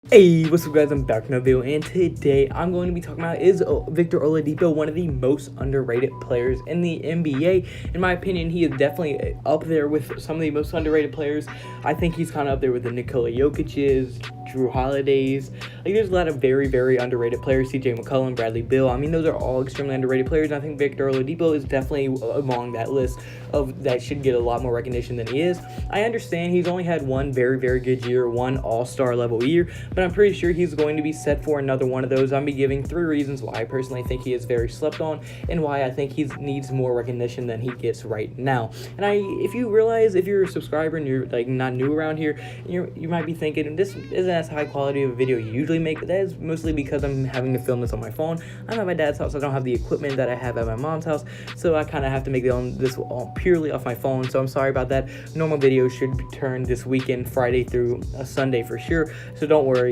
Hey, what's up guys, I'm back in another video, and today I'm going to be talking about is Victor Oladipo one of the most underrated players in the NBA. In my opinion, he is definitely up there with some of the most underrated players. I think he's kind of up there with the Nikola Jokic's, Drew Holiday's. Like, there's a lot of very underrated players. CJ McCollum, Bradley Beal. I mean, those are all extremely underrated players, and I think Victor Oladipo is definitely among that list of that should get a lot more recognition than he is. I understand he's only had one very good year, one all-star level year, but I'm pretty sure he's going to be set for another one of those. I'm be giving 3 reasons why I personally think he is very slept on and why I think he needs more recognition than he gets right now. And if you realize, if you're a subscriber and you're like not new around here, you might be thinking this isn't as high quality of a video you usually make, but that is mostly because I'm having to film this on my phone. I'm at my dad's house. I don't have the equipment that I have at my mom's house, so I kind of have to make this purely off my phone, so I'm sorry about that. Normal videos should return this weekend, Friday through Sunday for sure, so don't worry.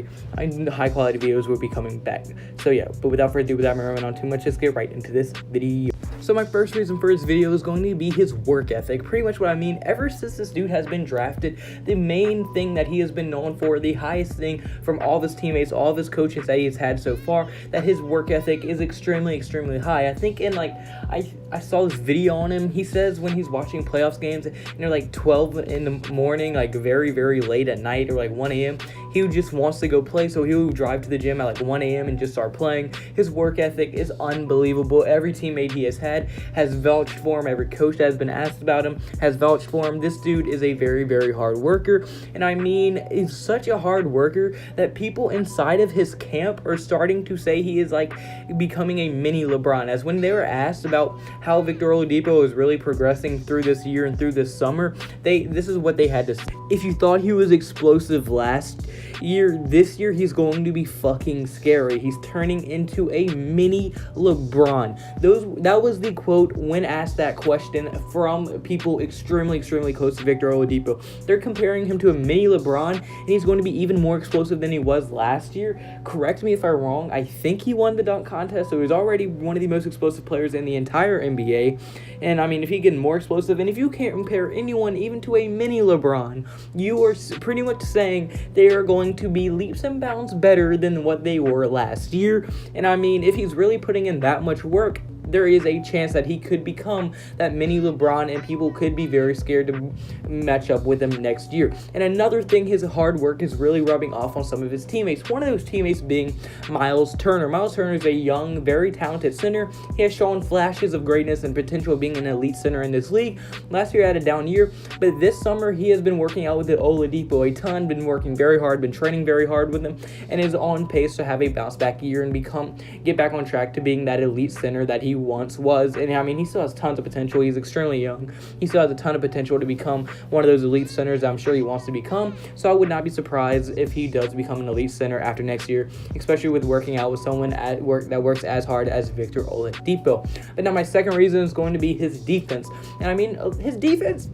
High quality videos will be coming back. So yeah, but without further ado, without me running on too much, let's get right into this video. So my first reason for this video is going to be his work ethic. Pretty much what I mean, ever since this dude has been drafted, the main thing that he has been known for, the highest thing from all of his teammates, all of his coaches that he has had so far, that his work ethic is extremely high. I think in I saw this video on him. He says when he's watching playoffs games and they're like 12 in the morning, like very late at night, or like 1 a.m., he just wants to go play, so he'll drive to the gym at like 1 a.m. and just start playing. His work ethic is unbelievable. Every teammate he has had has vouched for him. Every coach that has been asked about him has vouched for him. This dude is a very hard worker, and I mean, he's such a hard worker that people inside of his camp are starting to say he is like becoming a mini LeBron. As when they were asked about how Victor Oladipo is really progressing through this year and through this summer, this is what they had to say. If you thought he was explosive last year, this year he's going to be fucking scary. He's turning into a mini LeBron. That was the quote when asked that question from people extremely close to Victor Oladipo. They're comparing him to a mini LeBron, and he's going to be even more explosive than he was last year. Correct me if I'm wrong. I think he won the dunk contest, so he's already one of the most explosive players in the entire NBA. And I mean, if he gets more explosive, and if you can't compare anyone even to a mini LeBron, you are pretty much saying they are going to be leaps and bounds better than what they were last year. And I mean, if he's really putting in that much work, there is a chance that he could become that mini LeBron, and people could be very scared to match up with him next year. And another thing, his hard work is really rubbing off on some of his teammates. One of those teammates being Miles Turner. Miles Turner is a young, very talented center. He has shown flashes of greatness and potential of being an elite center in this league. Last year had a down year, but this summer he has been working out with the Olidipo a ton, been working very hard, been training very hard with him, and is on pace to have a bounce back year and get back on track to being that elite center that he once was. And I mean, he still has tons of potential. He's extremely young. He still has a ton of potential to become one of those elite centers that I'm sure he wants to become. So I would not be surprised if he does become an elite center after next year, especially with working out with someone that works as hard as Victor Oladipo. But now my second reason is going to be his defense. And I mean, his defense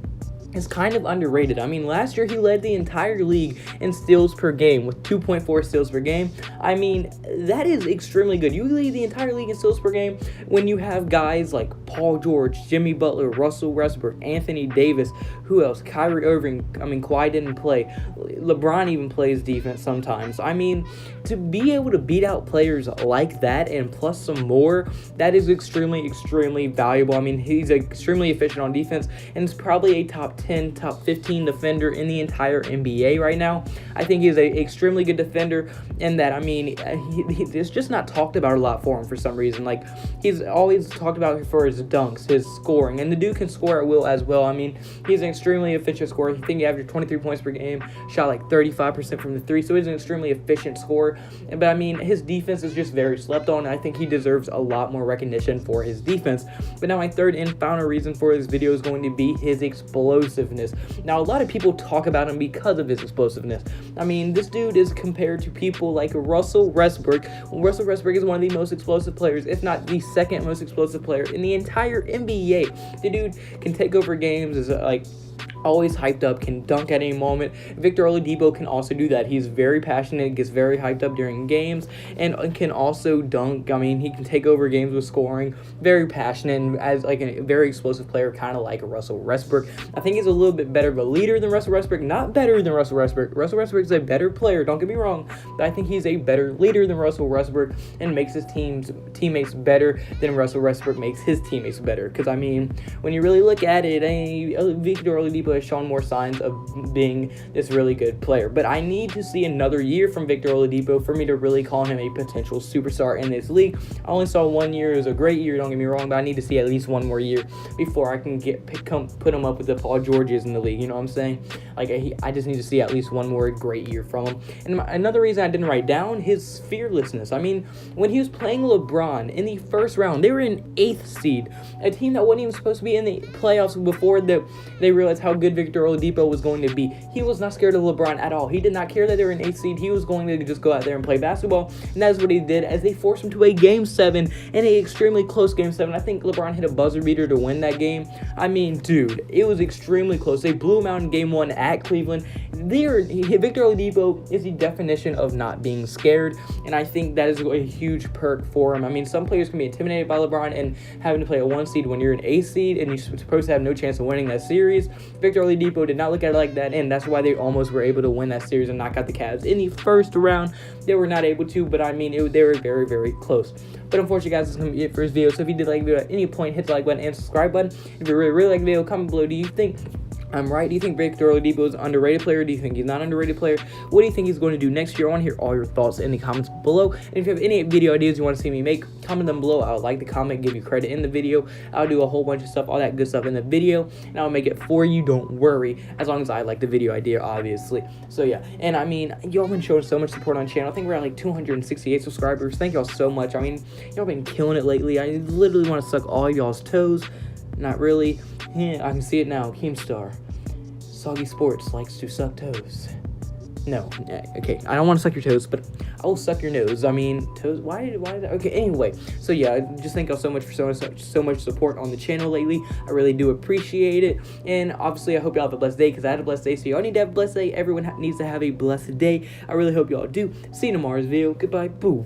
is kind of underrated. I mean, last year he led the entire league in steals per game with 2.4 steals per game. I mean, that is extremely good. You lead the entire league in steals per game when you have guys like Paul George, Jimmy Butler, Russell Westbrook, Anthony Davis, who else? Kyrie Irving. I mean, Kawhi didn't play. LeBron even plays defense sometimes. I mean, to be able to beat out players like that and plus some more, that is extremely valuable. I mean, he's extremely efficient on defense, and it's probably a top 10, top 15 defender in the entire NBA right now. I think he's an extremely good defender, and that, I mean, it's just not talked about a lot for him for some reason. Like, he's always talked about for his dunks, his scoring, and the dude can score at will as well. I mean, he's an extremely efficient scorer. I think he averaged 23 points per game, shot like 35% from the three, so he's an extremely efficient scorer. But I mean, his defense is just very slept on. I think he deserves a lot more recognition for his defense. But now my third and final reason for this video is going to be his explosiveness. Now, a lot of people talk about him because of his explosiveness. I mean, this dude is compared to people like Russell Westbrook. Russell Westbrook is one of the most explosive players, if not the second most explosive player in the entire NBA. The dude can take over games as like always hyped up, can dunk at any moment. Victor Oladipo can also do that. He's very passionate, gets very hyped up during games, and can also dunk. I mean, he can take over games with scoring. Very passionate, and as like a very explosive player, kind of like Russell Westbrook. I think he's a little bit better of a leader than Russell Westbrook. Not better than Russell Westbrook. Russell Westbrook is a better player, don't get me wrong, but I think he's a better leader than Russell Westbrook and makes his teammates better than Russell Westbrook makes his teammates better. Because, I mean, when you really look at it, Victor Olidipo has shown more signs of being this really good player. But I need to see another year from Victor Oladipo for me to really call him a potential superstar in this league. I only saw 1 year. It was a great year, don't get me wrong, but I need to see at least one more year before I can put him up with the Paul Georges in the league. You know what I'm saying? Like, I just need to see at least one more great year from him. And another reason I didn't write down his fearlessness. I mean, when he was playing LeBron in the first round, they were in 8th seed, a team that wasn't even supposed to be in the playoffs before they realized how good Victor Oladipo was going to be. He was not scared of LeBron at all. He did not care that they were in 8th seed. He was going to just go out there and play basketball, and that is what he did as they forced him to a Game 7 and an extremely close Game 7. I think LeBron hit a buzzer beater to win that game. I mean, dude, it was extremely close. They blew him out in Game 1 at Cleveland. Victor Oladipo is the definition of not being scared, and I think that is a huge perk for him. I mean, some players can be intimidated by LeBron and having to play a 1 seed when you're an 8 seed and you're supposed to have no chance of winning that series. Victor Oladipo did not look at it like that, and that's why they almost were able to win that series and knock out the Cavs in the first round. They were not able to, but I mean, they were very, very close. But unfortunately, guys, this is going to be it for this video. So if you did like the video at any point, hit the like button and subscribe button. If you really, really like the video, comment below. Do you think I'm right? Do you think Victor Oladipo is an underrated player? Do you think he's not an underrated player? What do you think he's going to do next year? I want to hear all your thoughts in the comments below. And if you have any video ideas you want to see me make, comment them below. I would like the comment, give you credit in the video. I'll do a whole bunch of stuff, all that good stuff in the video, and I'll make it for you. Don't worry, as long as I like the video idea, obviously. So yeah, and I mean, y'all been showing so much support on the channel. I think we're at like 268 subscribers. Thank y'all so much. I mean, y'all been killing it lately. I literally want to suck all y'all's toes. Not really. Yeah, I can see it now. Keemstar. Soggy Sports likes to suck toes. No, okay, I don't want to suck your toes, but I will suck your nose. I mean, toes, why is that? Okay, anyway, so yeah, just thank y'all so much for so much support on the channel lately. I really do appreciate it, and obviously, I hope y'all have a blessed day, because I had a blessed day, so y'all need to have a blessed day. Everyone needs to have a blessed day. I really hope y'all do. See you in tomorrow's video. Goodbye. Boo.